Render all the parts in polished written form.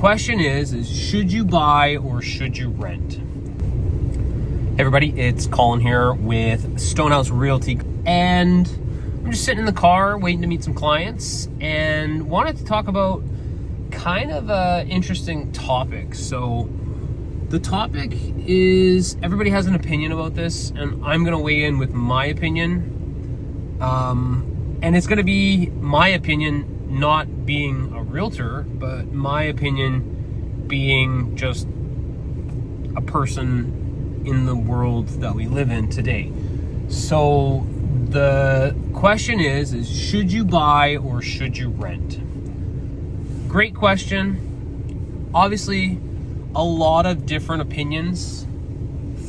question is should you buy or should you rent? Hey everybody, it's Colin here with Stonehaus Realty, and I'm just sitting in the car waiting to meet some clients and wanted to talk about kind of an interesting topic. So the topic is, everybody has an opinion about this, and I'm going to weigh in with my opinion. And it's going to be my opinion not being a realtor, but my opinion being just a person in the world that we live in today. So the question is should you buy or should you rent? Great question. Obviously, a lot of different opinions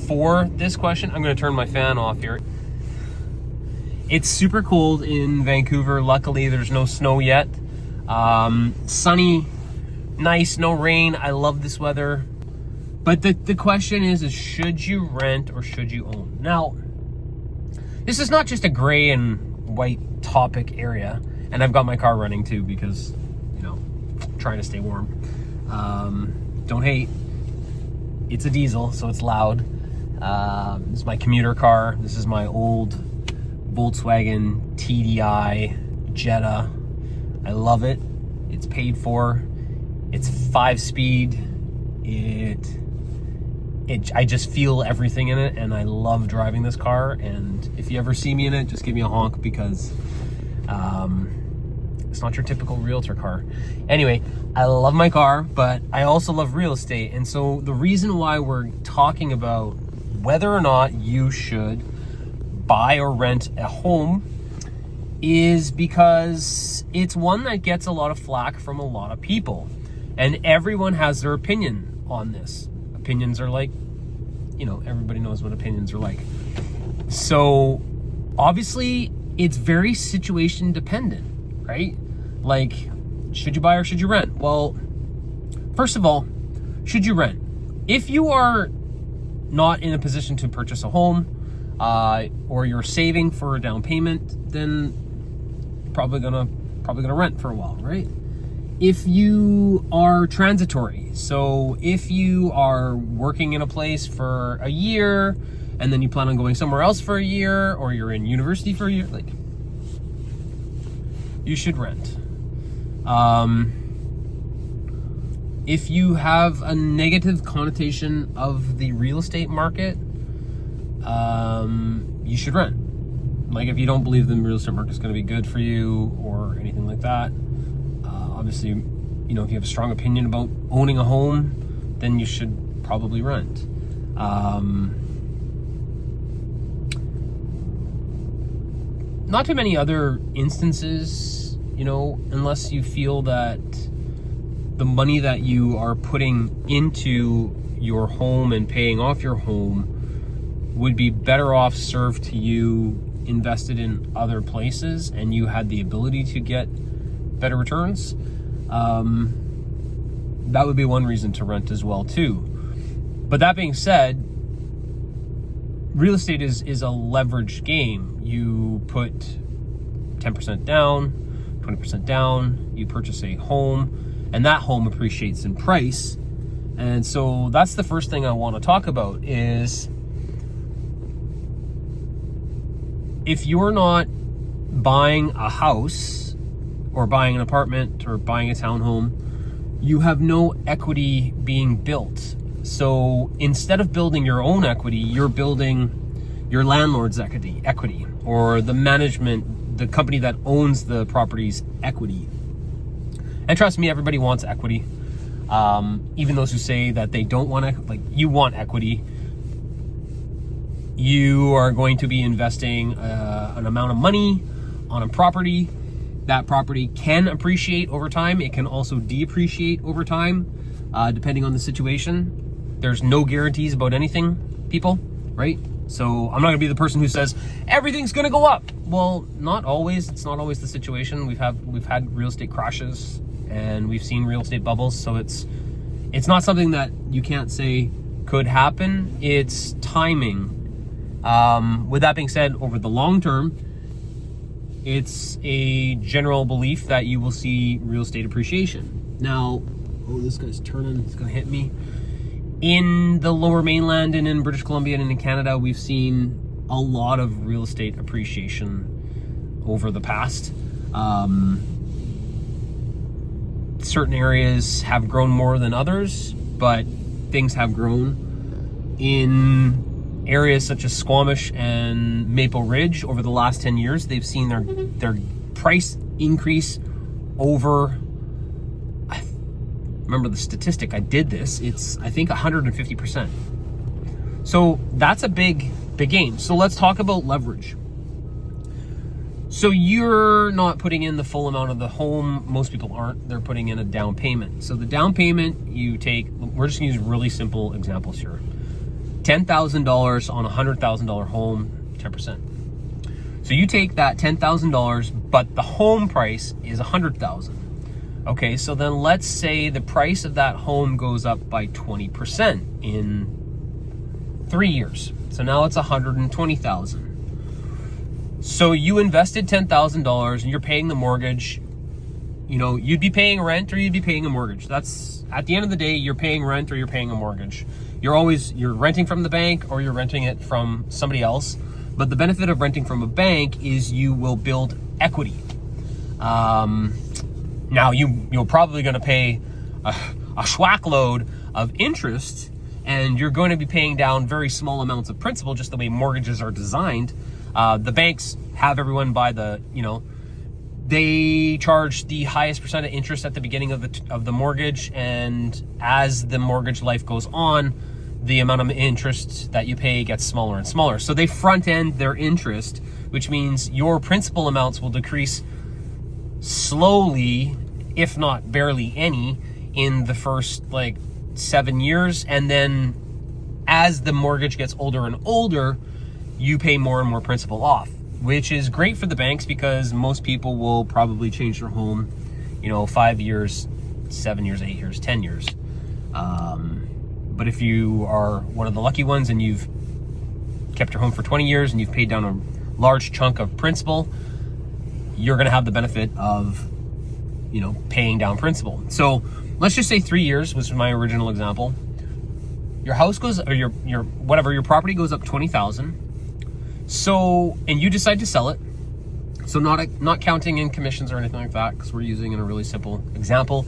for this question. I'm going to turn my fan off here. It's super cold in Vancouver. Luckily, there's no snow yet. Sunny, nice, no rain. I love this weather. But the question is should you rent or should you own? Now, this is not just a gray and white topic area. And I've got my car running too because, trying to stay warm. Don't hate. It's a diesel, so it's loud. This is my commuter car. This is my old Volkswagen TDI Jetta. I love it. It's paid for. It's 5-speed. I just feel everything in it, and I love driving this car. And if you ever see me in it, just give me a honk because it's not your typical realtor car. Anyway, I love my car, but I also love real estate. And so the reason why we're talking about whether or not you should buy or rent a home is because it's one that gets a lot of flack from a lot of people, and everyone has their opinion on this. Opinions are like, everybody knows what opinions are like. So obviously it's very situation dependent, right? Like, should you buy or should you rent? Well, first of all, should you rent? If you are not in a position to purchase a home, or you're saving for a down payment, then probably gonna rent for a while, right? If you are transitory, so if you are working in a place for a year and then you plan on going somewhere else for a year, or you're in university for a year, like, you should rent. If you have a negative connotation of the real estate market, you should rent. Like, if you don't believe the real estate market is going to be good for you or anything like that, obviously, if you have a strong opinion about owning a home, then you should probably rent. Not too many other instances, unless you feel that the money that you are putting into your home and paying off your home would be better off served to you invested in other places, and you had the ability to get better returns, that would be one reason to rent as well too. But that being said, real estate is a leveraged game. You put 10% down, 20% down, you purchase a home, and that home appreciates in price. And so that's the first thing I want to talk about is, if you're not buying a house or buying an apartment or buying a townhome, you have no equity being built. So instead of building your own equity, you're building your landlord's equity, or the management, the company that owns the property's equity. And trust me, everybody wants equity. Even those who say that they don't want you want equity. You are going to be investing an amount of money on a property. That property can appreciate over time. It can also depreciate over time, depending on the situation. There's no guarantees about anything, people, right? So I'm not gonna be the person who says everything's gonna go up. Well, not always. It's not always the situation. We've had real estate crashes, and we've seen real estate bubbles. So it's not something that you can't say could happen. It's timing. With that being said, over the long term, it's a general belief that you will see real estate appreciation. Now, Oh, this guy's turning. He's going to hit me. In the Lower Mainland and in British Columbia and in Canada, we've seen a lot of real estate appreciation over the past. Certain areas have grown more than others, but things have grown. In areas such as Squamish and Maple Ridge over the last 10 years, they've seen their price increase over, I remember the statistic, I did this, it's I think 150%. So that's a big gain. So let's talk about leverage. So you're not putting in the full amount of the home. Most people aren't. They're putting in a down payment. So the down payment you take, we're just gonna use really simple examples here. $10,000 on a $100,000 home, 10%. So you take that $10,000, but the home price is $100,000. Okay, so then let's say the price of that home goes up by 20% in 3 years. So now it's $120,000. So you invested $10,000 and you're paying the mortgage. You know, you'd be paying rent or you'd be paying a mortgage. That's, at the end of the day, you're paying rent or you're paying a mortgage. You're renting from the bank or you're renting it from somebody else. But the benefit of renting from a bank is you will build equity. Now you're probably going to pay a schwack load of interest, and you're going to be paying down very small amounts of principal, just the way mortgages are designed. The banks have everyone by the, they charge the highest percent of interest at the beginning of the mortgage, and as the mortgage life goes on, the amount of interest that you pay gets smaller and smaller. So they front end their interest, which means your principal amounts will decrease slowly, if not barely any, in the first 7 years. And then as the mortgage gets older and older, you pay more and more principal off, which is great for the banks because most people will probably change their home, 5 years, 7 years, 8 years, 10 years. But if you are one of the lucky ones and you've kept your home for 20 years and you've paid down a large chunk of principal, you're going to have the benefit of, paying down principal. So let's just say 3 years, which was my original example. Your house goes, or your property goes up 20,000. So, and you decide to sell it. So not counting in commissions or anything like that, because we're using in a really simple example.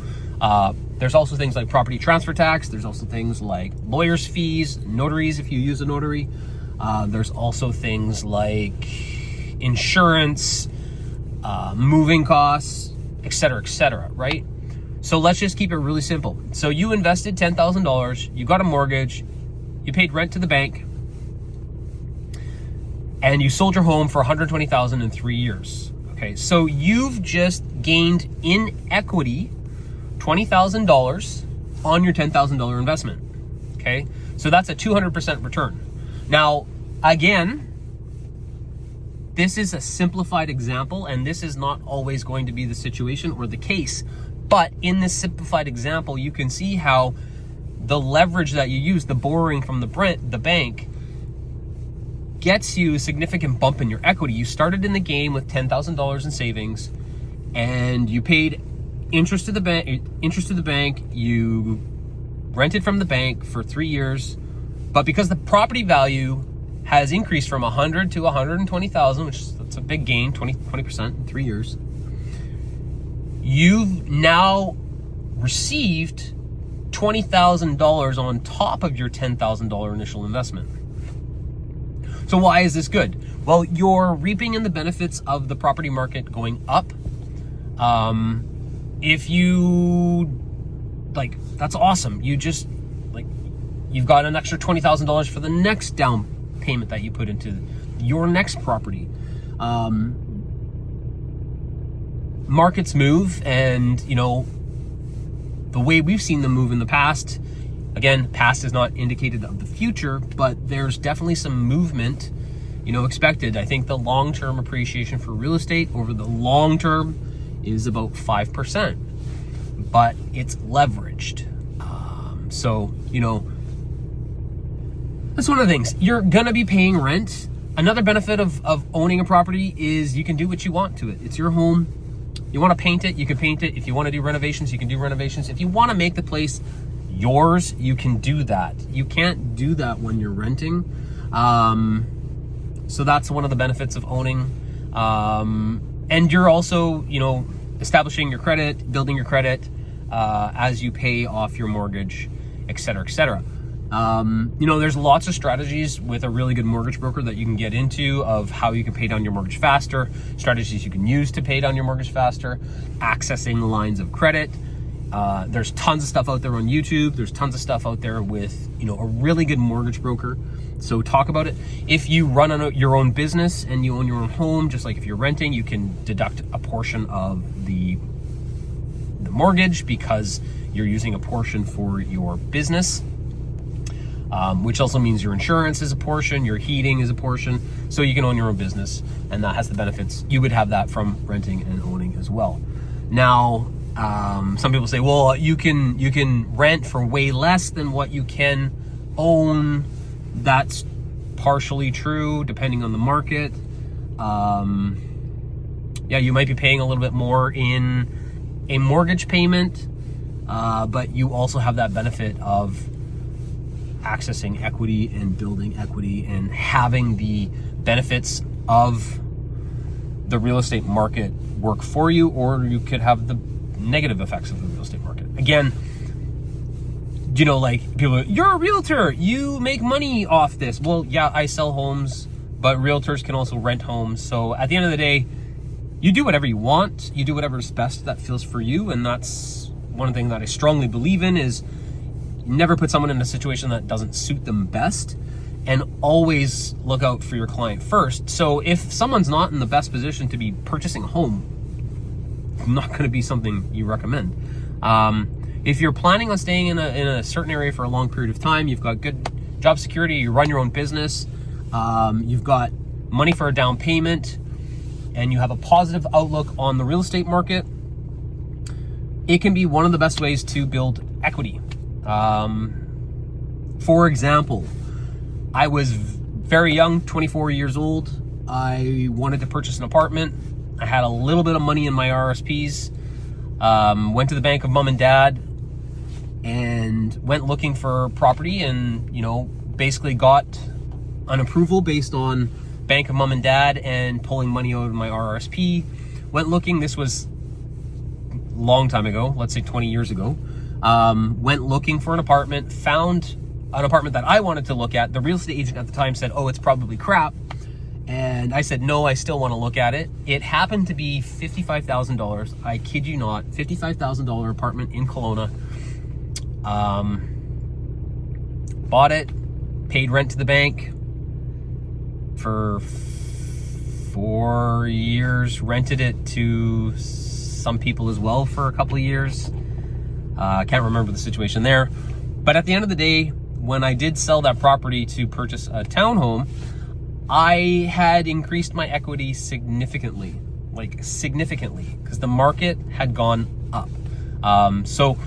There's also things like property transfer tax. There's also things like lawyers' fees, notaries if you use a notary. There's also things like insurance, moving costs, et cetera, right? So let's just keep it really simple. So you invested $10,000, you got a mortgage, you paid rent to the bank, and you sold your home for $120,000 in 3 years. Okay, so you've just gained in equity $20,000 on your $10,000 investment. Okay, so that's a 200% return. Now, again, this is a simplified example, and this is not always going to be the situation or the case. But in this simplified example, you can see how the leverage that you use, the borrowing from the bank, gets you a significant bump in your equity. You started in the game with $10,000 in savings, and you paid interest to the bank. You rented from the bank for 3 years, but because the property value has increased from 100 to 120,000, that's a big gain, 20% in 3 years. You've now received $20,000 on top of your $10,000 initial investment. So why is this good? Well, you're reaping in the benefits of the property market going up. If you that's awesome. You just you've got an extra $20,000 for the next down payment that you put into your next property. Markets move, and the way we've seen them move in the past, again, past is not indicated of the future, but there's definitely some movement expected. I think the long-term appreciation for real estate over the long term is about 5%, but it's leveraged. So that's one of the things. You're gonna be paying rent. Another benefit of owning a property is you can do what you want to it. It's your home. You want to paint it, you can paint it. If you want to do renovations, you can do renovations. If you want to make the place yours, you can do that. You can't do that when you're renting. So that's one of the benefits of owning. And you're also, establishing your credit, building your credit as you pay off your mortgage, et cetera, et cetera. There's lots of strategies with a really good mortgage broker that you can get into of how you can pay down your mortgage faster, strategies you can use to pay down your mortgage faster, accessing lines of credit. There's tons of stuff out there on YouTube. There's tons of stuff out there with, a really good mortgage broker. So talk about it. If you run your own business and you own your own home, just like if you're renting, you can deduct a portion of the mortgage because you're using a portion for your business, which also means your insurance is a portion, your heating is a portion. So you can own your own business, and that has the benefits. You would have that from renting and owning as well. Now, some people say, well, you can rent for way less than what you can own. That's partially true, depending on the market. You might be paying a little bit more in a mortgage payment, but you also have that benefit of accessing equity and building equity and having the benefits of the real estate market work for you, or you could have the negative effects of the real estate market. Again, people, you're a realtor, you make money off this. Well, yeah, I sell homes, but realtors can also rent homes. So at the end of the day, you do whatever you want. You do whatever's best that feels for you. And that's one thing that I strongly believe in is never put someone in a situation that doesn't suit them best, and always look out for your client first. So if someone's not in the best position to be purchasing a home, not going to be something you recommend. If you're planning on staying in a certain area for a long period of time, you've got good job security, you run your own business, you've got money for a down payment, and you have a positive outlook on the real estate market, it can be one of the best ways to build equity. For example, I was very young, 24 years old. I wanted to purchase an apartment. I had a little bit of money in my RSPs, went to the bank of mom and dad, and went looking for property, and basically got an approval based on bank of mom and dad and pulling money out of my RSP. Went looking. This was a long time ago, let's say 20 years ago. Went looking for an apartment, found an apartment that I wanted to look at. The real estate agent at the time said, oh, it's probably crap. And I said, no, I still want to look at it. It happened to be $55,000. I kid you not, $55,000 apartment in Kelowna. Bought it, paid rent to the bank for 4 years, rented it to some people as well for a couple of years. I can't remember the situation there. But at the end of the day, when I did sell that property to purchase a townhome, I had increased my equity significantly, because the market had gone up. So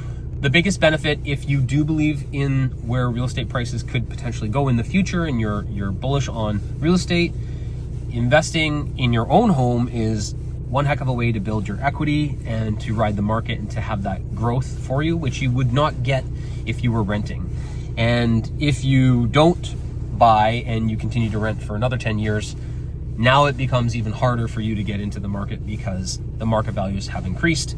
the biggest benefit, if you do believe in where real estate prices could potentially go in the future and you're bullish on real estate, investing in your own home is one heck of a way to build your equity and to ride the market and to have that growth for you, which you would not get if you were renting. And if you don't buy and you continue to rent for another 10 years, now it becomes even harder for you to get into the market because the market values have increased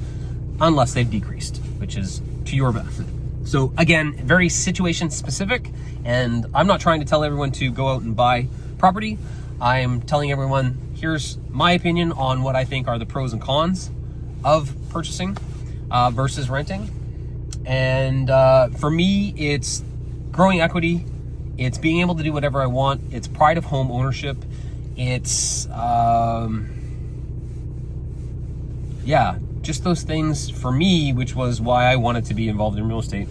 unless they've decreased, which is to your benefit. So again, very situation specific, and I'm not trying to tell everyone to go out and buy property. I'm telling everyone, here's my opinion on what I think are the pros and cons of purchasing versus renting. And for me, it's growing equity. It's being able to do whatever I want. It's pride of home ownership. It's, just those things for me, which was why I wanted to be involved in real estate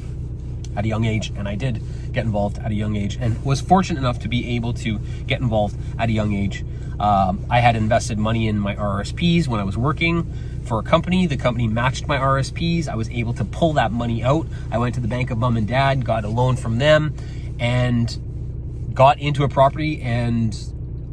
at a young age. And I did get involved at a young age and was fortunate enough to be able to get involved at a young age. I had invested money in my RSPs when I was working for a company. The company matched my RSPs. I was able to pull that money out. I went to the bank of mom and dad, got a loan from them, and got into a property, and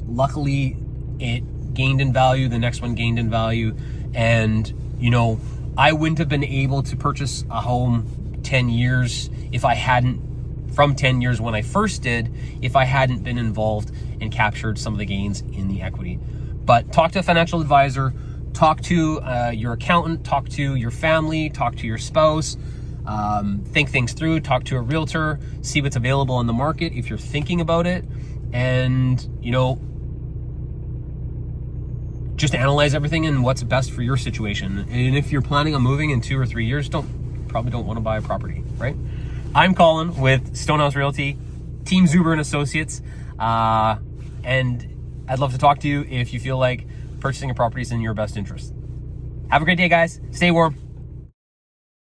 luckily it gained in value. The next one gained in value, and You know, I wouldn't have been able to purchase a home 10 years if I hadn't, from 10 years when I first did, if I hadn't been involved and captured some of the gains in the equity. But talk to a financial advisor, talk to your accountant, talk to your family, talk to your spouse, think things through, talk to a realtor, see what's available in the market if you're thinking about it, and, you know, just analyze everything and what's best for your situation. And if you're planning on moving in 2 or 3 years, probably don't want to buy a property, right? I'm Colin with Stonehaus Realty, Team Zubor and Associates, and I'd love to talk to you if you feel like purchasing a property is in your best interest. Have a great day, guys. Stay warm.